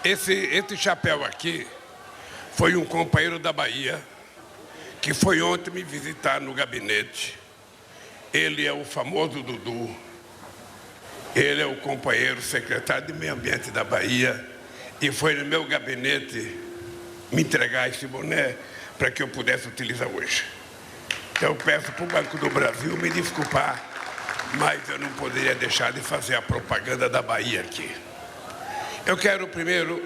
Esse chapéu aqui foi um companheiro da Bahia que foi ontem me visitar no gabinete. Ele é o famoso Dudu. Ele é o companheiro secretário de Meio Ambiente da Bahia e foi no meu gabinete me entregar esse boné para que eu pudesse utilizar hoje. Então eu peço para o Banco do Brasil me desculpar, mas eu não poderia deixar de fazer a propaganda da Bahia aqui. Eu quero primeiro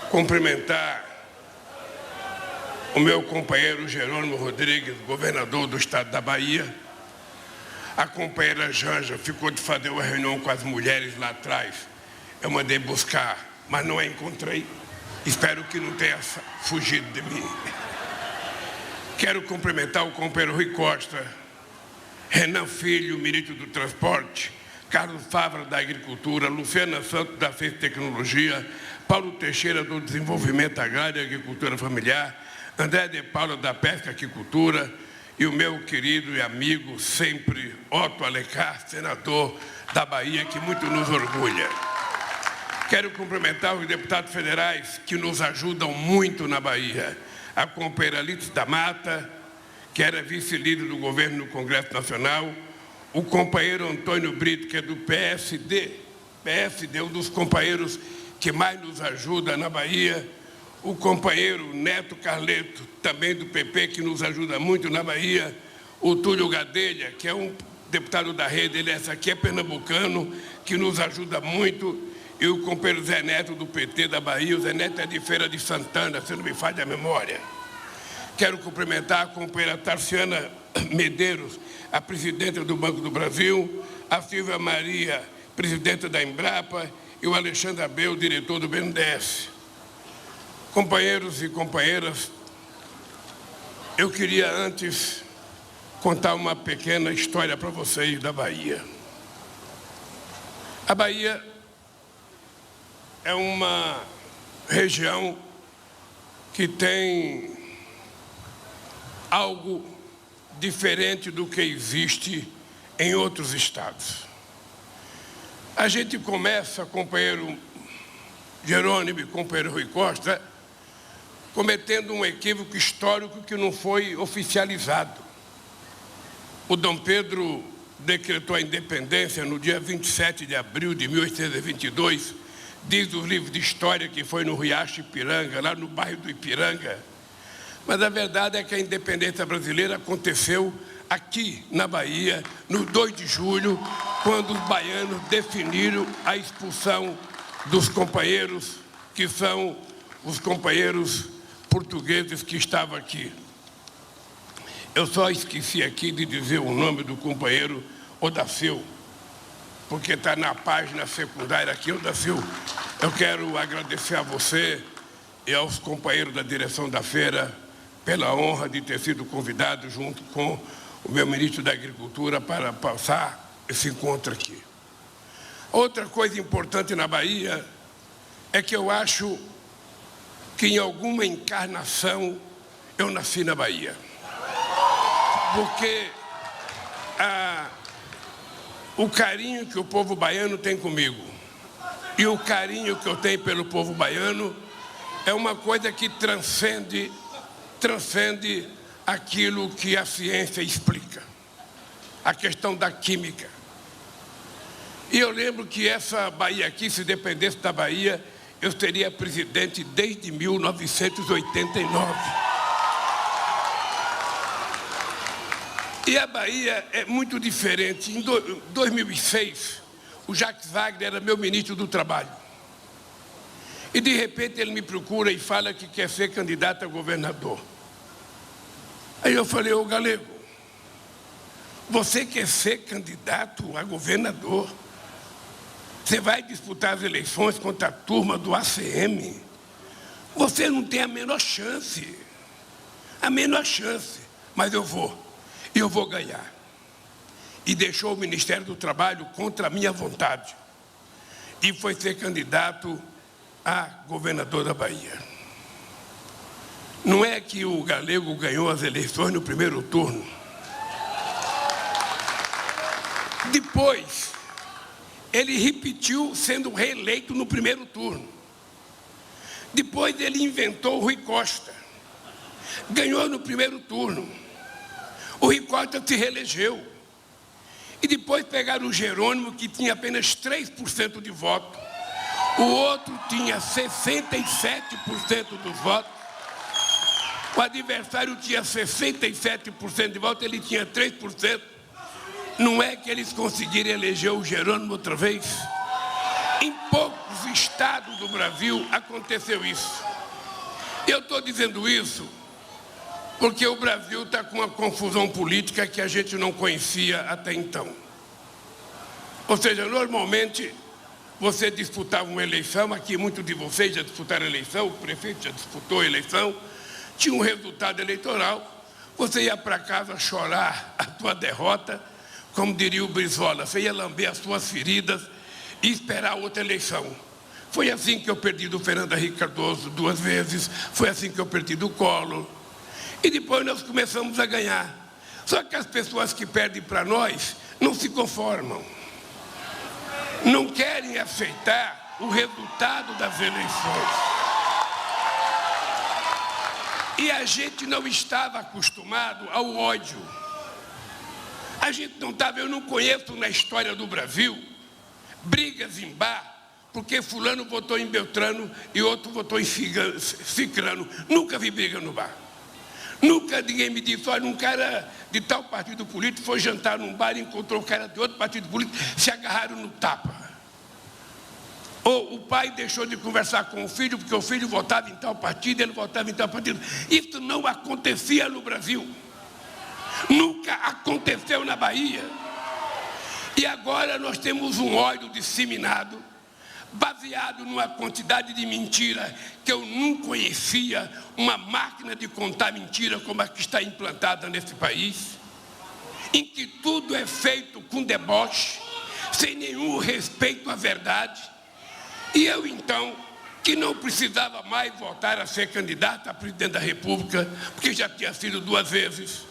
cumprimentar o meu companheiro Jerônimo Rodrigues, governador do estado da Bahia. A companheira Janja ficou de fazer uma reunião com as mulheres lá atrás. Eu mandei buscar, mas não a encontrei. Espero que não tenha fugido de mim. Quero cumprimentar o companheiro Rui Costa, Renan Filho, ministro do Transporte, Carlos Fávaro, da Agricultura, Luciana Santos, da Ciência e Tecnologia, Paulo Teixeira, do Desenvolvimento Agrário e Agricultura Familiar, André de Paula, da Pesca e Aquicultura, e o meu querido e amigo sempre, Otto Alencar, senador da Bahia, que muito nos orgulha. Quero cumprimentar os deputados federais que nos ajudam muito na Bahia. A companheira Alice da Mata, que era vice-líder do governo no Congresso Nacional, o companheiro Antônio Brito, que é do PSD, um dos companheiros que mais nos ajuda na Bahia, o companheiro Neto Carleto, também do PP, que nos ajuda muito na Bahia, o Túlio Gadelha, que é um deputado da rede, ele aqui é pernambucano, que nos ajuda muito, e o companheiro Zé Neto, do PT da Bahia. O Zé Neto é de Feira de Santana, se não me falha a memória. Quero cumprimentar a companheira Tarciana Medeiros, a presidenta do Banco do Brasil, a Silvia Maria, presidenta da Embrapa, e o Alexandre Abel, diretor do BNDES. Companheiros e companheiras, eu queria antes contar uma pequena história para vocês da Bahia. A Bahia é uma região que tem algo diferente do que existe em outros estados. A gente começa, companheiro Jerônimo e companheiro Rui Costa, cometendo um equívoco histórico que não foi oficializado. O Dom Pedro decretou a independência no dia 27 de abril de 1822, diz os livros de história que foi no Riacho Ipiranga, lá no bairro do Ipiranga. Mas a verdade é que a independência brasileira aconteceu aqui na Bahia, no 2 de julho, quando os baianos definiram a expulsão dos companheiros, que são os companheiros portugueses que estavam aqui. Eu só esqueci aqui de dizer o nome do companheiro Odacil, porque está na página secundária aqui. Odacil, eu quero agradecer a você e aos companheiros da direção da feira pela honra de ter sido convidado junto com o meu ministro da Agricultura para passar esse encontro aqui. Outra coisa importante na Bahia é que eu acho que em alguma encarnação eu nasci na Bahia. Porque o carinho que o povo baiano tem comigo e o carinho que eu tenho pelo povo baiano é uma coisa que transcende aquilo que a ciência explica, a questão da química. E eu lembro que essa Bahia aqui, se dependesse da Bahia, eu seria presidente desde 1989. E a Bahia é muito diferente. Em 2006, o Jacques Wagner era meu ministro do Trabalho. E, de repente, ele me procura e fala que quer ser candidato a governador. Aí eu falei: ô Galego, você quer ser candidato a governador? Você vai disputar as eleições contra a turma do ACM? Você não tem a menor chance. Mas eu vou. E eu vou ganhar. E deixou o Ministério do Trabalho contra a minha vontade. E foi ser candidato a governador da Bahia. Não é que o Galego ganhou as eleições no primeiro turno. Depois, ele repetiu sendo reeleito no primeiro turno. Depois ele inventou o Rui Costa. Ganhou no primeiro turno. O Rui Costa se reelegeu. E depois pegaram o Jerônimo, que tinha apenas 3% de voto. O outro tinha 67% dos votos. O adversário tinha 67% de votos, ele tinha 3%. Não é que eles conseguiram eleger o Jerônimo outra vez? Em poucos estados do Brasil aconteceu isso. Eu estou dizendo isso porque o Brasil está com uma confusão política que a gente não conhecia até então. Ou seja, normalmente você disputava uma eleição, aqui muitos de vocês já disputaram a eleição, o prefeito já disputou a eleição, tinha um resultado eleitoral, você ia para casa chorar a sua derrota, como diria o Brizola, você ia lamber as suas feridas e esperar outra eleição. Foi assim que eu perdi do Fernando Henrique Cardoso 2 vezes, foi assim que eu perdi do Collor. E depois nós começamos a ganhar. Só que as pessoas que perdem para nós não se conformam. Não querem aceitar o resultado das eleições. E a gente não estava acostumado ao ódio. A gente não estava, eu não conheço na história do Brasil brigas em bar, porque fulano votou em Beltrano e outro votou em Cicrano. Nunca vi briga no bar. Nunca ninguém me disse, olha, um cara de tal partido político foi jantar num bar e encontrou um cara de outro partido político, se agarraram no tapa. Ou o pai deixou de conversar com o filho, porque o filho votava em tal partido, ele votava em tal partido. Isso não acontecia no Brasil. Nunca aconteceu na Bahia. E agora nós temos um ódio disseminado, baseado numa quantidade de mentira que eu não conhecia, uma máquina de contar mentira como a que está implantada nesse país, em que tudo é feito com deboche, sem nenhum respeito à verdade. E eu, então, que não precisava mais voltar a ser candidato a presidente da República, porque já tinha sido 2 vezes,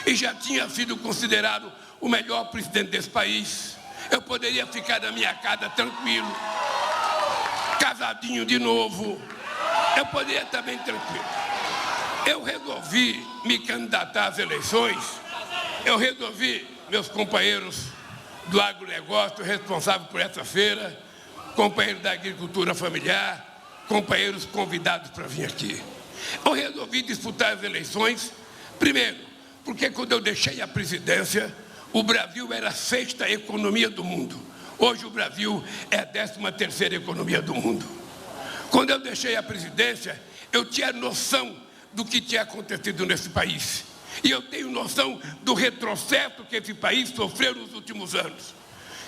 e já tinha sido considerado o melhor presidente desse país, eu poderia ficar na minha casa tranquilo, casadinho de novo, eu poderia estar bem tranquilo. Eu resolvi me candidatar às eleições, eu resolvi, meus companheiros do agronegócio, responsável por essa feira, companheiros da agricultura familiar, companheiros convidados para vir aqui. Eu resolvi disputar as eleições, primeiro, porque quando eu deixei a presidência, o Brasil era a 6ª economia do mundo. Hoje o Brasil é a 13ª economia do mundo. Quando eu deixei a presidência, eu tinha noção do que tinha acontecido nesse país. E eu tenho noção do retrocesso que esse país sofreu nos últimos anos.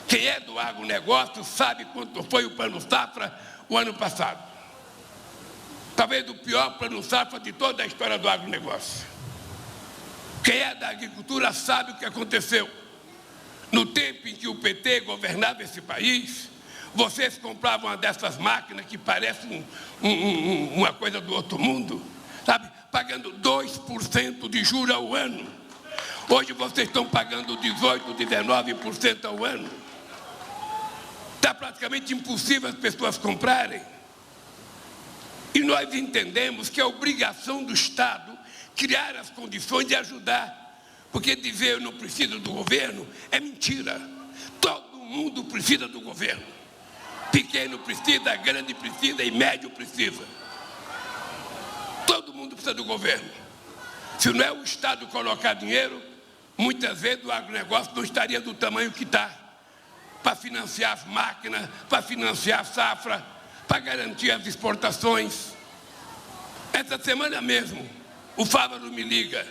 Quem é do agronegócio sabe quanto foi o plano safra o ano passado. Talvez o pior plano safra de toda a história do agronegócio. Quem é da agricultura sabe o que aconteceu. No tempo em que o PT governava esse país, vocês compravam uma dessas máquinas que parece uma coisa do outro mundo, sabe? Pagando 2% de juros ao ano. Hoje vocês estão pagando 18%, 19% ao ano. Está praticamente impossível as pessoas comprarem. E nós entendemos que é obrigação do Estado criar as condições de ajudar. Porque dizer eu não preciso do governo é mentira. Todo mundo precisa do governo. Pequeno precisa, grande precisa e médio precisa. Todo mundo precisa do governo. Se não é o Estado colocar dinheiro, muitas vezes o agronegócio não estaria do tamanho que está. Para financiar as máquinas, para financiar a safra, para garantir as exportações. Essa semana mesmo, o Fávaro me liga.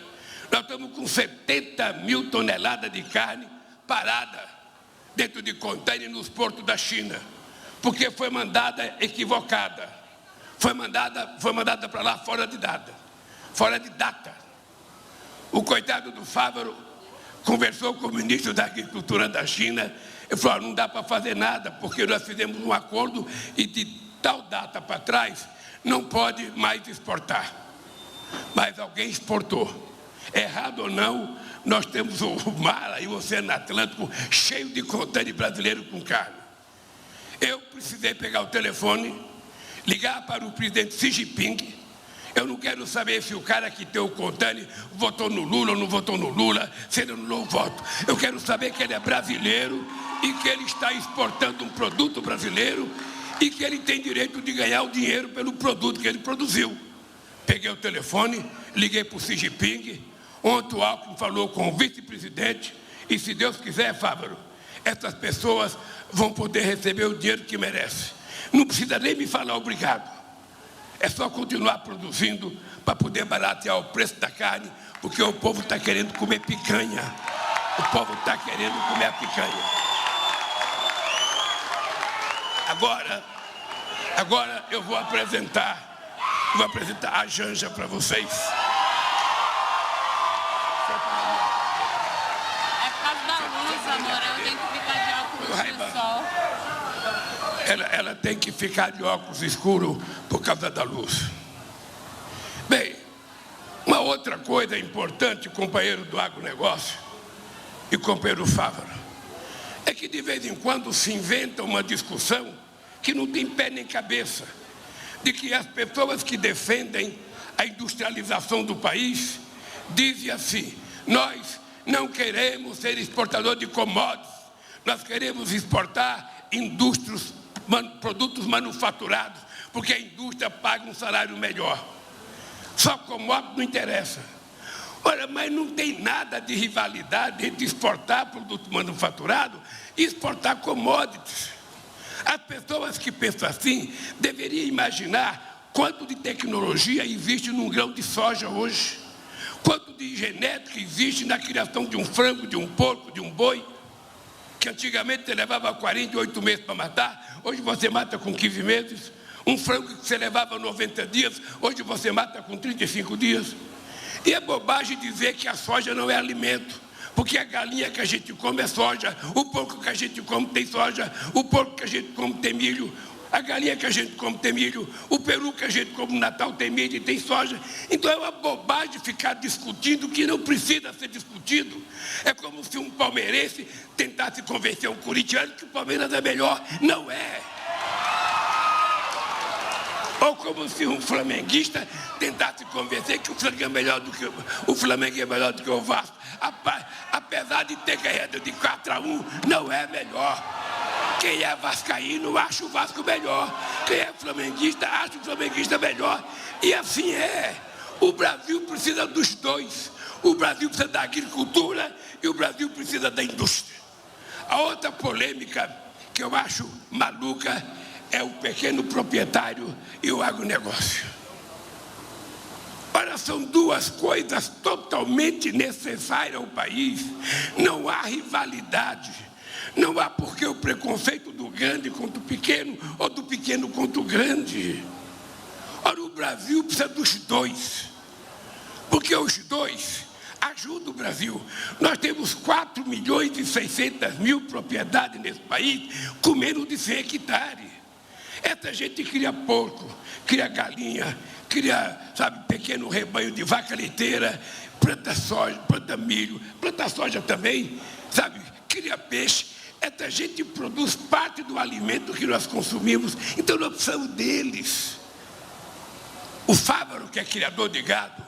Nós estamos com 70 mil toneladas de carne parada dentro de contêiner nos portos da China, porque foi mandada equivocada. Foi mandada para lá fora de data. O coitado do Fávaro conversou com o ministro da Agricultura da China. Ele falou, não dá para fazer nada, porque nós fizemos um acordo e de tal data para trás não pode mais exportar. Mas alguém exportou. Errado ou não, nós temos o mar e o Oceano Atlântico cheio de contêiner brasileiro com carne. Eu precisei pegar o telefone, ligar para o presidente Xi Jinping. Eu não quero saber se o cara que tem o Contani votou no Lula ou não votou no Lula, se ele anulou o voto. Eu quero saber que ele é brasileiro e que ele está exportando um produto brasileiro e que ele tem direito de ganhar o dinheiro pelo produto que ele produziu. Peguei o telefone, liguei para o Xi Jinping. Ontem o Alckmin falou com o vice-presidente e, se Deus quiser, Fávaro, essas pessoas vão poder receber o dinheiro que merecem. Não precisa nem me falar obrigado. É só continuar produzindo para poder baratear o preço da carne, porque o povo está querendo comer picanha. O povo está querendo comer a picanha. Agora eu vou apresentar a Janja para vocês. É por causa da luz, amor. Eu tenho que ficar de óculos no sol. Ela tem que ficar de óculos escuros por causa da luz. Bem, uma outra coisa importante, companheiro do agronegócio e companheiro Fávaro, é que de vez em quando se inventa uma discussão que não tem pé nem cabeça, de que as pessoas que defendem a industrialização do país dizem assim: nós não queremos ser exportador de commodities, nós queremos exportar produtos manufaturados, porque a indústria paga um salário melhor. Só commodities não interessa. Ora, mas não tem nada de rivalidade entre exportar produto manufaturado e exportar commodities. As pessoas que pensam assim deveriam imaginar quanto de tecnologia existe num grão de soja hoje, quanto de genética existe na criação de um frango, de um porco, de um boi, que antigamente você levava 48 meses para matar, hoje você mata com 15 meses. Um frango que você levava 90 dias, hoje você mata com 35 dias. E é bobagem dizer que a soja não é alimento, porque a galinha que a gente come é soja, o porco que a gente come tem soja, o porco que a gente come tem milho, a galinha que a gente come tem milho, o peru que a gente come no Natal tem milho e tem soja. Então é uma bobagem ficar discutindo o que não precisa ser discutido. É como se um palmeirense tentasse convencer um corintiano que o Palmeiras é melhor. Não é. Ou como se um flamenguista tentasse convencer que o Flamengo é melhor do que o Vasco. Apesar de ter ganhado de 4-1, não é melhor. Quem é vascaíno acha o Vasco melhor. Quem é flamenguista acha o flamenguista melhor. E assim é. O Brasil precisa dos dois. O Brasil precisa da agricultura e o Brasil precisa da indústria. A outra polêmica que eu acho maluca é o pequeno proprietário e o agronegócio. Ora, são duas coisas totalmente necessárias ao país. Não há rivalidade. Não há porque o preconceito do grande contra o pequeno ou do pequeno contra o grande. Ora, o Brasil precisa dos dois. Porque os dois ajudam o Brasil. Nós temos 4.600.000 propriedades nesse país com menos de 100 hectares. Essa gente cria porco, cria galinha, cria, pequeno rebanho de vaca leiteira, planta soja, planta milho, planta soja também, cria peixe. Essa gente produz parte do alimento que nós consumimos, então nós precisamos deles. O Fávaro, que é criador de gado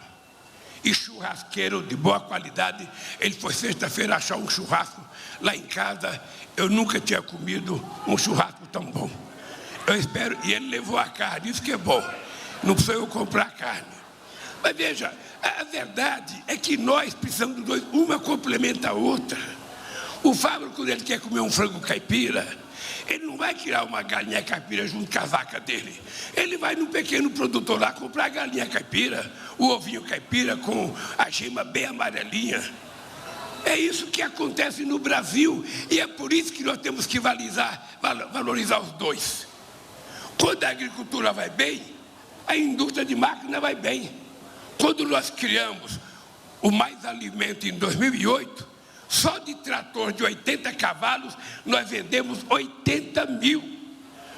e churrasqueiro de boa qualidade, ele foi sexta-feira achar um churrasco lá em casa. Eu nunca tinha comido um churrasco tão bom. Eu espero, e ele levou a carne, isso que é bom. Não precisa eu comprar carne. Mas veja, a verdade é que nós precisamos dos dois, uma complementa a outra. O Fávaro, quando ele quer comer um frango caipira, ele não vai criar uma galinha caipira junto com a vaca dele. Ele vai num pequeno produtor lá comprar a galinha caipira, o ovinho caipira com a gema bem amarelinha. É isso que acontece no Brasil e é por isso que nós temos que valorizar os dois. Quando a agricultura vai bem, a indústria de máquina vai bem. Quando nós criamos o Mais Alimento em 2008, só de trator de 80 cavalos, nós vendemos 80 mil.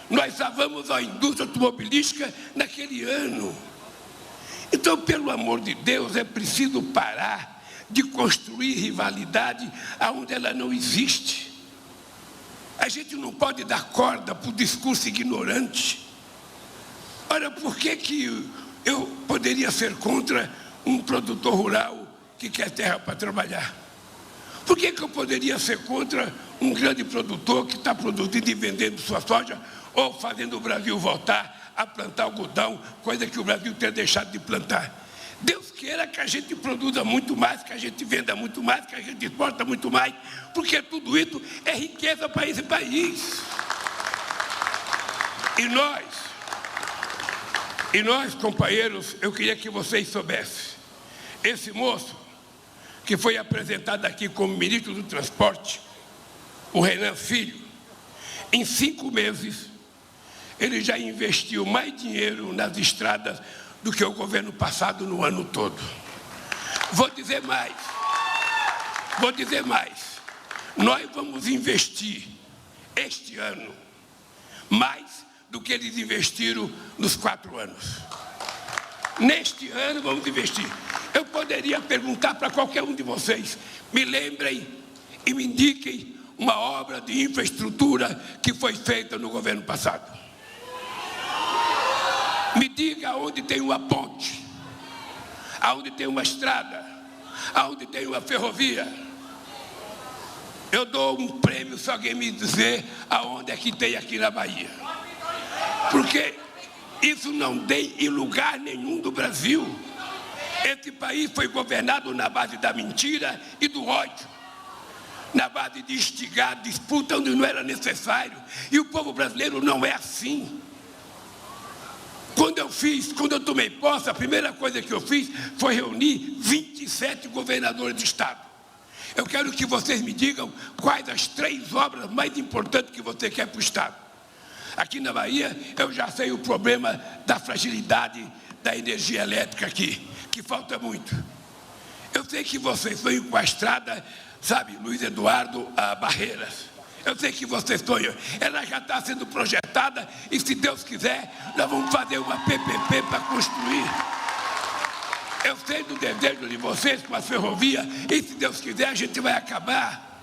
Nós salvamos a indústria automobilística naquele ano. Então, pelo amor de Deus, é preciso parar de construir rivalidade onde ela não existe. A gente não pode dar corda para o discurso ignorante. Ora, por que eu poderia ser contra um produtor rural que quer terra para trabalhar? Por que eu poderia ser contra um grande produtor que está produzindo e vendendo sua soja ou fazendo o Brasil voltar a plantar algodão, coisa que o Brasil tem deixado de plantar? Deus queira que a gente produza muito mais, que a gente venda muito mais, que a gente exporta muito mais, porque tudo isso é riqueza para esse país. E nós, companheiros, eu queria que vocês soubessem, esse moço que foi apresentado aqui como ministro do Transporte, o Renan Filho, em 5 meses, ele já investiu mais dinheiro nas estradas do que o governo passado no ano todo. Vou dizer mais. Nós vamos investir este ano mais do que eles investiram nos 4 anos. Neste ano vamos investir. Eu poderia perguntar para qualquer um de vocês, me lembrem e me indiquem uma obra de infraestrutura que foi feita no governo passado. Me diga onde tem uma ponte, aonde tem uma estrada, aonde tem uma ferrovia. Eu dou um prêmio se alguém me dizer aonde é que tem aqui na Bahia. Porque isso não tem em lugar nenhum do Brasil. Esse país foi governado na base da mentira e do ódio, na base de instigar disputa onde não era necessário. E o povo brasileiro não é assim. Quando eu tomei posse, a primeira coisa que eu fiz foi reunir 27 governadores de estado. Eu quero que vocês me digam quais as 3 obras mais importantes que você quer para o estado. Aqui na Bahia, eu já sei o problema da fragilidade da energia elétrica aqui, que falta muito. Eu sei que vocês sonham com a estrada, sabe, Luiz Eduardo Barreiras. Eu sei que vocês sonham. Ela já está sendo projetada e, se Deus quiser, nós vamos fazer uma PPP para construir. Eu sei do desejo de vocês com a ferrovia e, se Deus quiser, a gente vai acabar.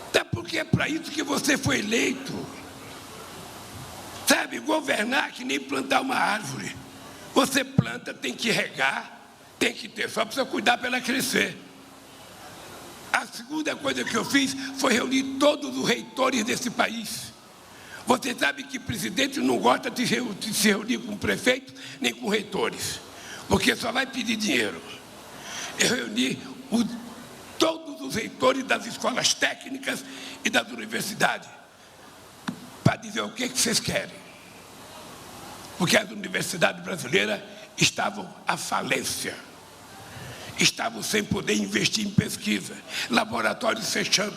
Até porque é para isso que você foi eleito. Sabe, governar que nem plantar uma árvore. Você planta, tem que regar, tem que ter, só precisa cuidar para ela crescer. A segunda coisa que eu fiz foi reunir todos os reitores desse país. Você sabe que presidente não gosta de se reunir com prefeitos nem com reitores, porque só vai pedir dinheiro. Eu reuni todos os reitores das escolas técnicas e das universidades para dizer o que vocês querem. Porque as universidades brasileiras estavam à falência. Estavam sem poder investir em pesquisa, laboratórios fechando.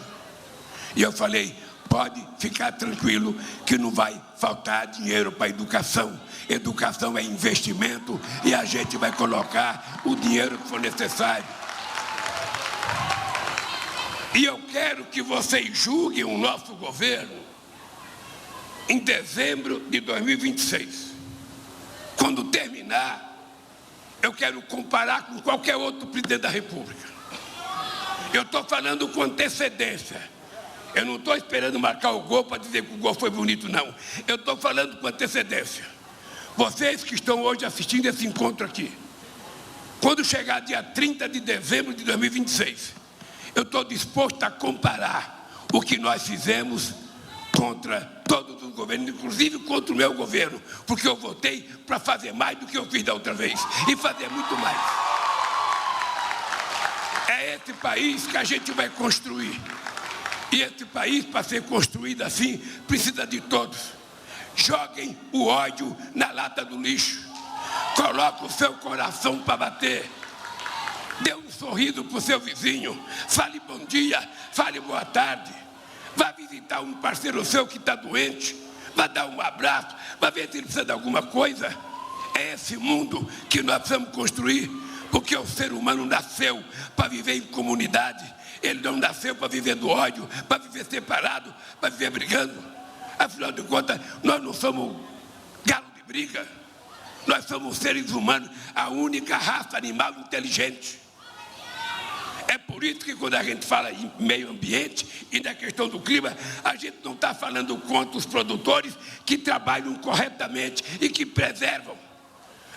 E eu falei, pode ficar tranquilo que não vai faltar dinheiro para a educação. Educação é investimento e a gente vai colocar o dinheiro que for necessário. E eu quero que vocês julguem o nosso governo em dezembro de 2026. Quando terminar, eu quero comparar com qualquer outro presidente da República. Eu estou falando com antecedência. Eu não estou esperando marcar o gol para dizer que o gol foi bonito, não. Eu estou falando com antecedência. Vocês que estão hoje assistindo esse encontro aqui, quando chegar dia 30 de dezembro de 2026, eu estou disposto a comparar o que nós fizemos contra todos os governos, inclusive contra o meu governo, porque eu votei para fazer mais do que eu fiz da outra vez, e fazer muito mais. É esse país que a gente vai construir. E esse país, para ser construído assim, precisa de todos. Joguem o ódio na lata do lixo. Coloque o seu coração para bater. Dê um sorriso para o seu vizinho. Fale bom dia, fale boa tarde. Vá visitar um parceiro seu que está doente. Vá dar um abraço, vá ver se ele precisa de alguma coisa. É esse mundo que nós precisamos construir, porque o ser humano nasceu para viver em comunidade. Ele não nasceu para viver do ódio, para viver separado, para viver brigando. Afinal de contas, nós não somos galo de briga. Nós somos seres humanos, a única raça animal inteligente. É por por isso que quando a gente fala em meio ambiente e na questão do clima, a gente não está falando contra os produtores que trabalham corretamente e que preservam.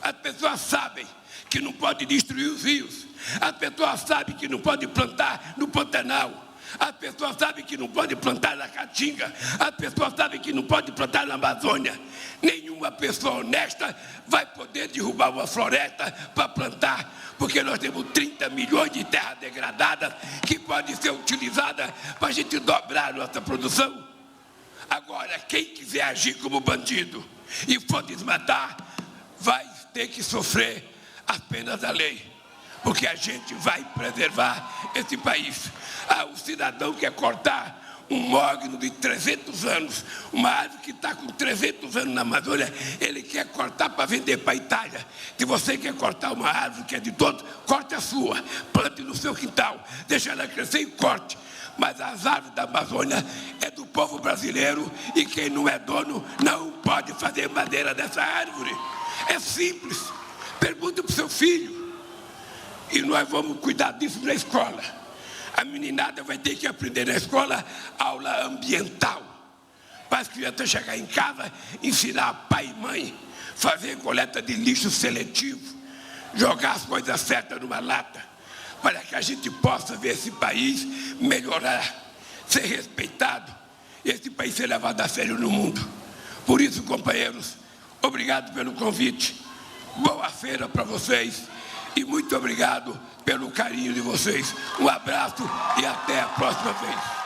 As pessoas sabem que não pode destruir os rios. As pessoas sabem que não pode plantar no Pantanal. As pessoas sabem que não pode plantar na Caatinga. As pessoas sabem que não pode plantar na Amazônia. Nenhuma pessoa honesta vai poder derrubar uma floresta para plantar, porque nós temos 30 milhões de terras degradadas que podem ser utilizadas para a gente dobrar a nossa produção. Agora, quem quiser agir como bandido e for desmatar, vai ter que sofrer as penas da lei, porque a gente vai preservar esse país. O cidadão quer cortar um mogno de 300 anos, uma árvore que está com 300 anos na Amazônia, ele quer cortar para vender para a Itália. Se você quer cortar uma árvore que é de todos, corte a sua, plante no seu quintal, deixa ela crescer e corte. Mas as árvores da Amazônia é do povo brasileiro e quem não é dono não pode fazer madeira dessa árvore. É simples. Pergunta para o seu filho. E nós vamos cuidar disso na escola. A meninada vai ter que aprender na escola aula ambiental. Para as crianças chegar em casa, ensinar pai e mãe, fazer coleta de lixo seletivo, jogar as coisas certas numa lata, para que a gente possa ver esse país melhorar, ser respeitado, e esse país ser levado a sério no mundo. Por isso, companheiros, obrigado pelo convite. Boa feira para vocês e muito obrigado pelo carinho de vocês. Um abraço e até a próxima vez.